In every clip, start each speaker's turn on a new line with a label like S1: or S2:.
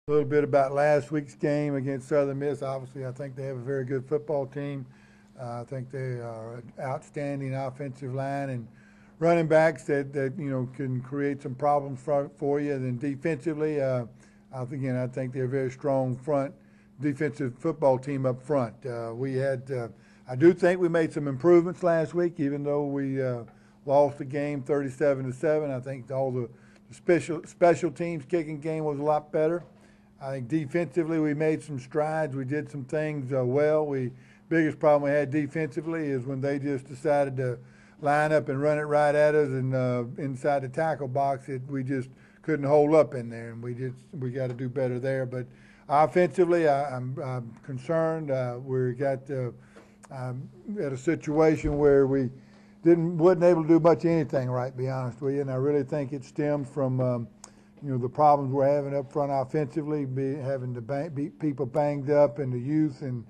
S1: A little bit about last week's game against Southern Miss. Obviously, I think they have a very good football team. I think they are an outstanding offensive line and running backs that can create some problems for you. And then defensively, I think they're a very strong defensive football team up front. I do think we made some improvements last week, even though we lost the game 37-7. I think all the special teams kicking game was a lot better. I think defensively we made some strides. We did some things well. Biggest problem we had defensively is when they just decided to line up and run it right at us and inside the tackle box, we just couldn't hold up in there, and we got to do better there. But offensively, I'm concerned. We got at a situation where we wasn't able to do much of anything, right, to be honest with you, and I really think it stems from the problems we're having up front offensively, having to beat people banged up and the youth, and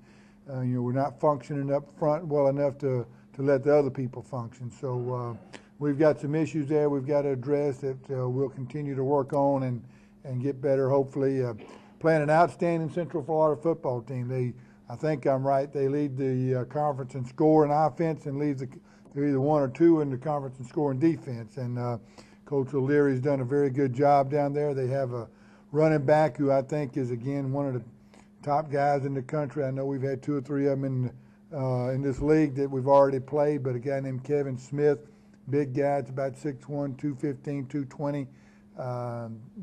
S1: we're not functioning up front well enough to let the other people function. So we've got some issues there we've got to address that we'll continue to work on and get better, hopefully. Playing an outstanding Central Florida football team. I think I'm right, they lead the conference in scoring offense and they're either one or two in the conference in scoring defense. And Coach O'Leary's done a very good job down there. They have a running back who I think is, again, one of the top guys in the country. I know we've had two or three of them in this league that we've already played, but a guy named Kevin Smith, big guy, it's about 6'1", 215, 220.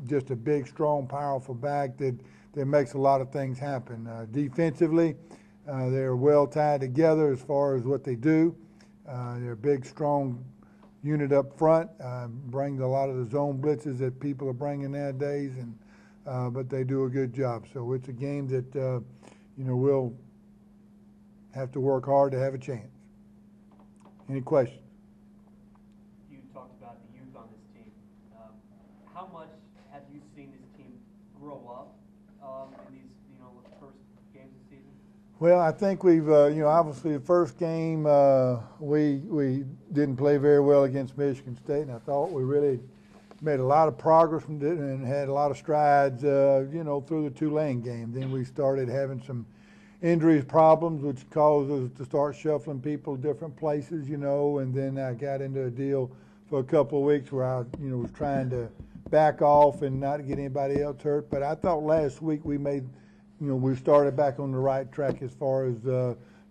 S1: Just a big, strong, powerful back that makes a lot of things happen. Defensively, they're well tied together as far as what they do. They're a big, strong unit up front, brings a lot of the zone blitzes that people are bringing nowadays, but they do a good job. So it's a game that we'll have to work hard to have a chance. Any questions?
S2: You talked about the youth on this team. How much have you seen this team grow up in these first games of the season?
S1: Well, I think we've obviously the first game we didn't play very well against Michigan State, and I thought we really made a lot of progress from it and had a lot of strides through the Tulane game. Then we started having some injuries problems, which caused us to start shuffling people different places, and then I got into a deal for a couple of weeks where I was trying to back off and not get anybody else hurt. But I thought last week we we started back on the right track as far as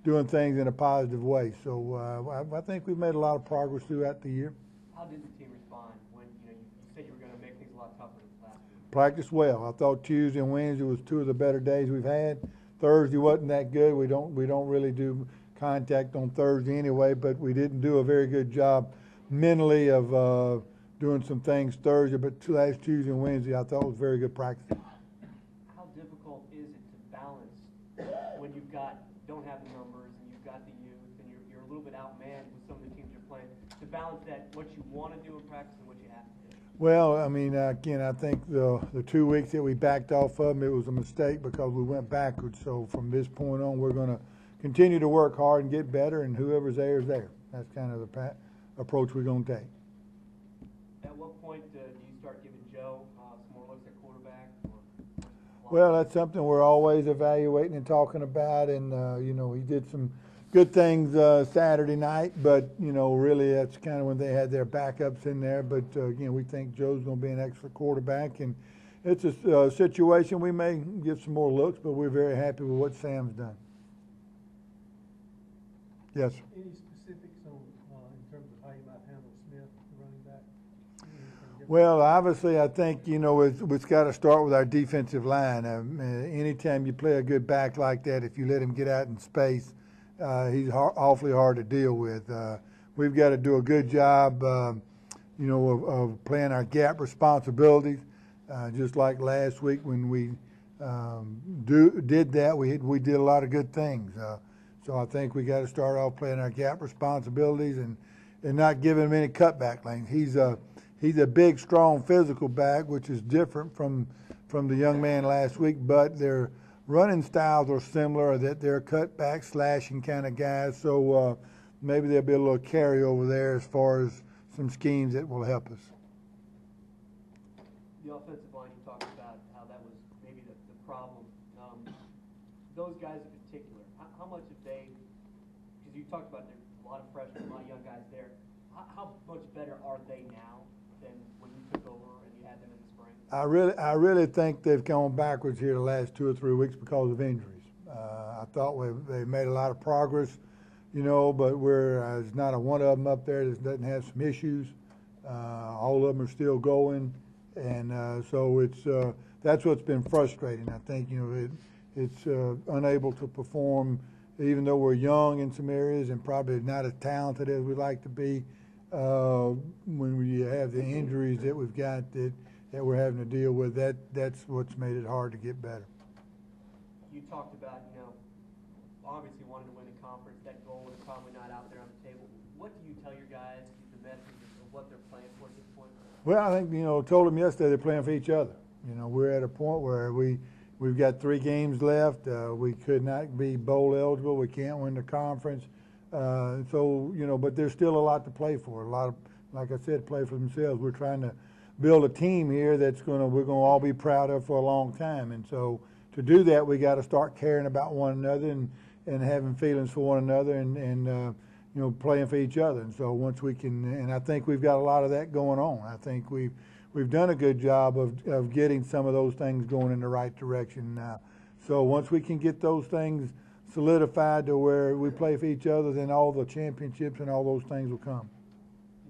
S1: doing things in a positive way. So I think we've made a lot of progress throughout the year.
S2: How did the team respond when you said you were going to make things a lot tougher last week?
S1: Practiced well. I thought Tuesday and Wednesday was two of the better days we've had. Thursday wasn't that good. We don't really do contact on Thursday anyway, but we didn't do a very good job mentally of doing some things Thursday. But last Tuesday and Wednesday, I thought was very good practice.
S2: How difficult is it to balance when don't have the numbers and you've got the youth and you're a little bit outmanned with some of the teams you're playing, to balance that what you want to do in practice and what you have to do?
S1: Well, I mean, again, I think the 2 weeks that we backed off of them, it was a mistake because we went backwards. So from this point on, we're going to continue to work hard and get better, and whoever's there is there. That's kind of the approach we're going to take.
S2: At what point do you start giving Joe some more looks at quarterback?
S1: Well, that's something we're always evaluating and talking about, and he did some good things Saturday night, but really that's kind of when they had their backups in there. But again, we think Joe's going to be an excellent quarterback, and it's a situation we may give some more looks, but we're very happy with what Sam's done. Yes, sir.
S3: Any specifics on in terms of how you might handle Smith, the running back?
S1: Well, obviously, I think it's got to start with our defensive line. Anytime you play a good back like that, if you let him get out in space, he's awfully hard to deal with. We've got to do a good job, of playing our gap responsibilities. Just like last week when we did that, we did a lot of good things. So I think we got to start off playing our gap responsibilities and not giving him any cutback lanes. He's a big, strong, physical back, which is different from the young man last week, but their running styles are similar, that they're cutback, slashing kind of guys. So maybe there'll be a little carryover there as far as some schemes that will help us.
S2: The offensive line, you talked about how that was maybe the problem. Those guys in particular, how much have they, because you talked about there's a lot of freshmen, a lot of young guys there, how much better are they now than when you took over and you had them in the spring?
S1: I really think they've gone backwards here the last 2 or 3 weeks because of injuries. I thought they made a lot of progress, you know, but there's not a one of them up there that doesn't have some issues. All of them are still going, and so that's what's been frustrating. I think, you know, it's unable to perform, even though we're young in some areas and probably not as talented as we'd like to be. When we have the injuries that we've got that we're having to deal with, that's what's made it hard to get better.
S2: You talked about, you know, obviously wanting to win the conference. That goal is probably not out there on the table. What do you tell your guys, the message of what they're playing for at this point?
S1: Well, I think, you know, told them yesterday they're playing for each other. You know, we're at a point where we've got 3 games left. We could not be bowl eligible. We can't win the conference. So, you know, but there's still a lot to play for. A lot of, like I said, play for themselves. We're trying to build a team here we're gonna all be proud of for a long time. And so to do that, we got to start caring about one another and having feelings for one another and you know, playing for each other. And so once we can, and I think we've got a lot of that going on. I think we've done a good job of getting some of those things going in the right direction now. So once we can get those things solidified to where we play for each other, then all the championships and all those things will come.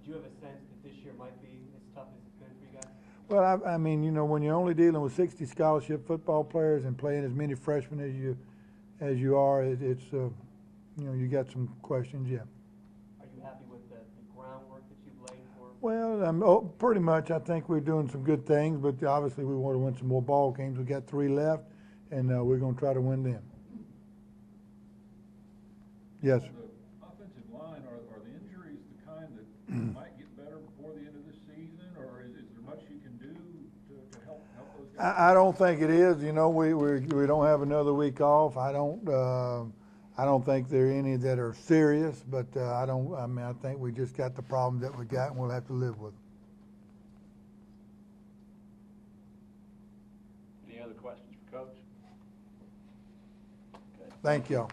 S2: Did you have a sense that this year might be as tough as it's been for you guys?
S1: Well, I mean, you know, when you're only dealing with 60 scholarship football players and playing as many freshmen as you are, it's you know, you got some questions, yeah.
S2: Are you happy with the groundwork that you've laid for?
S1: Well, pretty much. I think we're doing some good things, but obviously we want to win some more ball games. We've got 3 left, and we're going to try to win them. Yes.
S4: The offensive line, are the injuries the kind that might get better before the end of this season, or is there much you can do to help those guys?
S1: I don't think it is. You know, we don't have another week off. I don't think there are any that are serious, but I mean, I think we just got the problems that we got, and we'll have to live with them.
S5: Any other questions for Coach? Okay.
S1: Thank y'all.